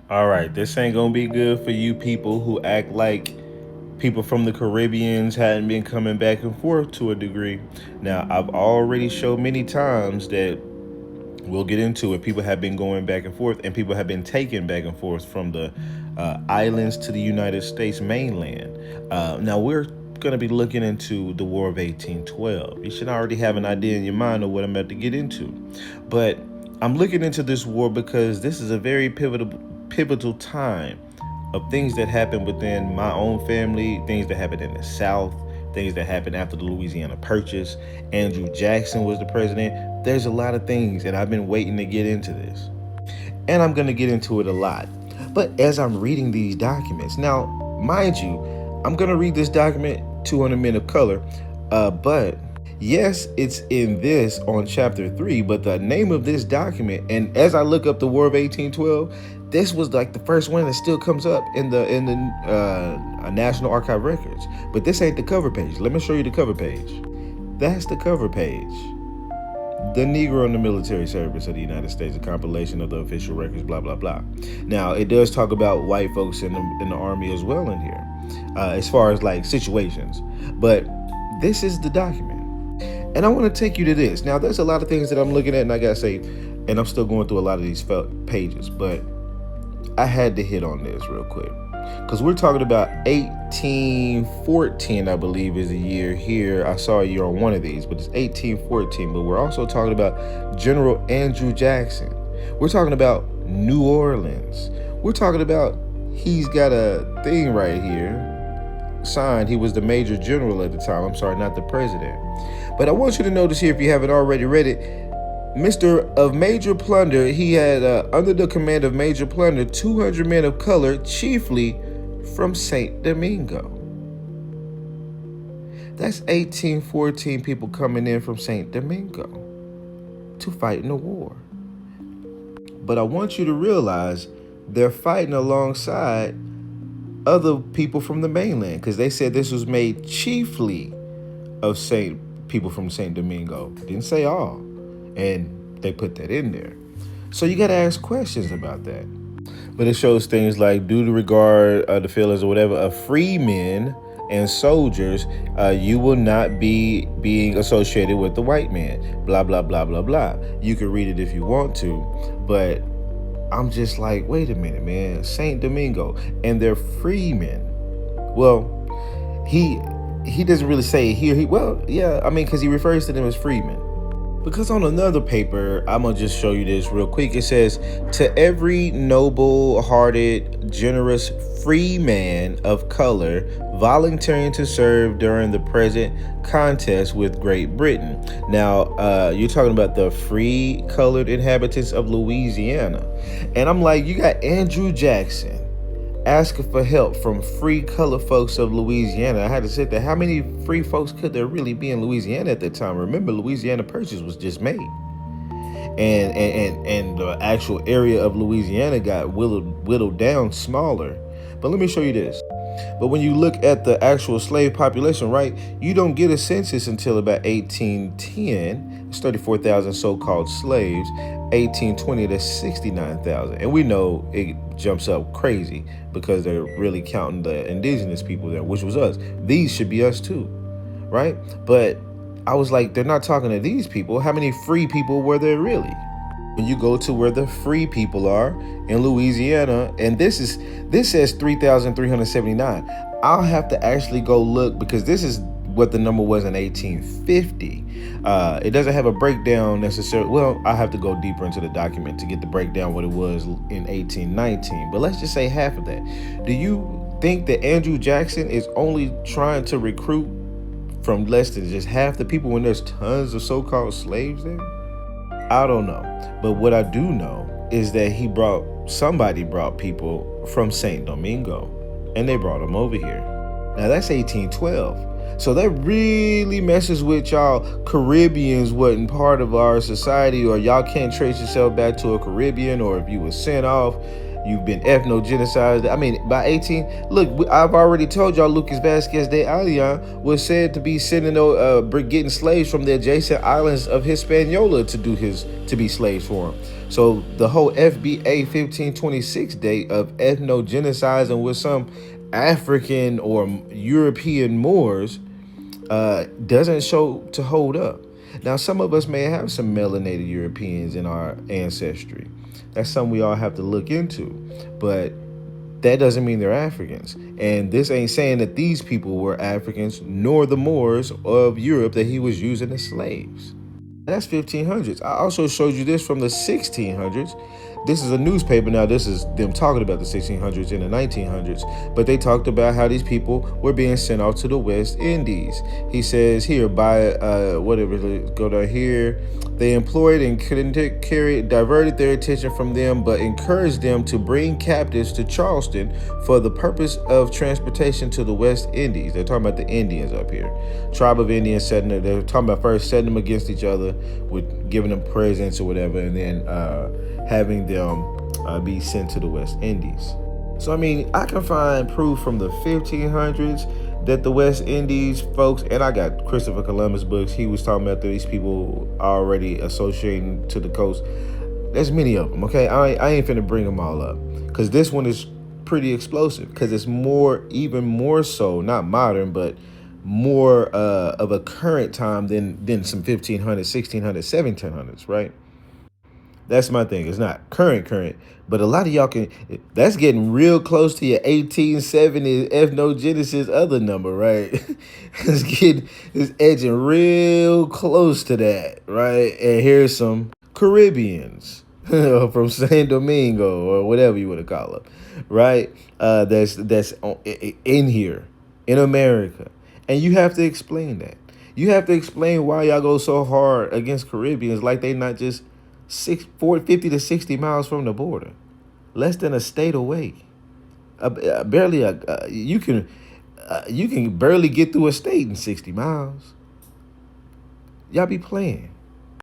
All right, this ain't gonna be good for you people who act like people from the Caribbeans hadn't been coming back and forth to a degree. Now, I've already showed many times that we'll get into it. People have been going back and forth, and people have been taken back and forth from the islands to the United States mainland. Now, we're going to be looking into the War of 1812. You should already have an idea in your mind of what I'm about to get into. But I'm looking into this war because this is a very pivotal time of things that happened within my own family, things that happened in the South, things that happened after the Louisiana Purchase. Andrew Jackson was the president. There's a lot of things, and I've been waiting to get into this. And I'm going to get into it a lot. But as I'm reading these documents, now, mind you, I'm going to read this document, 200 Men of Color, but yes, it's in this on chapter 3, but the name of this document, and as I look up the War of 1812, this was like the first one that still comes up in the National Archive records. But this ain't the cover page. Let me show you the cover page. That's the cover page. The Negro in the Military Service of the United States, a compilation of the official records, blah, blah, blah. Now, it does talk about white folks in the Army as well in here, as far as like situations. But this is the document. And I want to take you to this. Now, there's a lot of things that I'm looking at, and I got to say, and I'm still going through a lot of these pages, but I had to hit on this real quick. Because we're talking about 1814, I believe, is the year here. I saw a year on one of these, but it's 1814. But we're also talking about General Andrew Jackson. We're talking about New Orleans. We're talking about he's got a thing right here signed. He was the major general at the time. I'm sorry, not the president. But I want you to notice here, if you haven't already read it, Mr. of Major Plunder, he had under the command of Major Plunder 200 men of color, chiefly from St. Domingo. That's 1814 people coming in from St. Domingo to fight in the war. But I want you to realize they're fighting alongside other people from the mainland, because they said this was made chiefly of people from St. Domingo. Didn't say all. And they put that in there. So you got to ask questions about that. But it shows things like, due to regard the feelings or whatever of free men and soldiers, you will not be being associated with the white man. Blah, blah, blah, blah, blah. You can read it if you want to. But I'm just like, wait a minute, man. St. Domingo. And they're free men. Well, he doesn't really say here. Because he refers to them as freemen. Because on another paper, I'm going to just show you this real quick. It says, to every noble-hearted, generous, free man of color volunteering to serve during the present contest with Great Britain. Now, you're talking about the free colored inhabitants of Louisiana. And I'm like, you got Andrew Jackson asking for help from free colored folks of Louisiana. I had to sit there. How many free folks could there really be in Louisiana at that time? Remember, Louisiana Purchase was just made. And the actual area of Louisiana got whittled down smaller. But let me show you this. But when you look at the actual slave population, right, you don't get a census until about 1810. It's 34,000 so-called slaves. 1820, that's 69,000. And we know it jumps up crazy because they're really counting the indigenous people there, which was us. These should be us too, right? But I was like, they're not talking to these people. How many free people were there really? When you go to where the free people are in Louisiana, and this says 3,379. I'll have to actually go look, because this is what the number was in 1850. It doesn't have a breakdown necessarily. Well, I have to go deeper into the document to get the breakdown what it was in 1819. But let's just say half of that. Do you think that Andrew Jackson is only trying to recruit from less than just half the people when there's tons of so-called slaves there? I don't know. But what I do know is that somebody brought people from St. Domingo, and they brought them over here. Now that's 1812. So that really messes with y'all. Caribbeans wasn't part of our society, or y'all can't trace yourself back to a Caribbean, or if you were sent off, You've been ethno-genocided. I mean, by 18, look, I've already told y'all Lucas Vasquez de Ayllon was said to be sending, getting slaves from the adjacent islands of Hispaniola to be slaves for him. So the whole FBA 1526 date of ethno-genociding with some African or European Moors doesn't show to hold up. Now, some of us may have some melanated Europeans in our ancestry. That's something we all have to look into. But that doesn't mean they're Africans. And this ain't saying that these people were Africans, nor the Moors of Europe that he was using as slaves. That's 1500s. I also showed you this from the 1600s. This is a newspaper now. This is them talking about the 1600s and the 1900s. But they talked about how these people were being sent off to the West Indies. He says here, by whatever, go down here. They employed and diverted their attention from them, but encouraged them to bring captives to Charleston for the purpose of transportation to the West Indies. They're talking about the Indians up here. Tribe of Indians they're talking about first setting them against each other with giving them presents or whatever, and then having them be sent to the West Indies. So, I mean, I can find proof from the 1500s that the West Indies folks, and I got Christopher Columbus books, he was talking about these people already associating to the coast. There's many of them, okay? I ain't finna bring them all up, because this one is pretty explosive, because it's even more so, not modern, but more of a current time than some 1500s, 1600s, 1700s, right? That's my thing. It's not current, but a lot of y'all that's getting real close to your 1870 ethnogenesis other number, right? It's edging real close to that, right? And here's some Caribbeans from San Domingo or whatever you want to call them, right? That's in here in America, and you have to explain that. You have to explain why y'all go so hard against Caribbeans like they not just 50 to 60 miles from the border, less than a state away. Barely you can barely get through a state in 60 miles. Y'all be playing.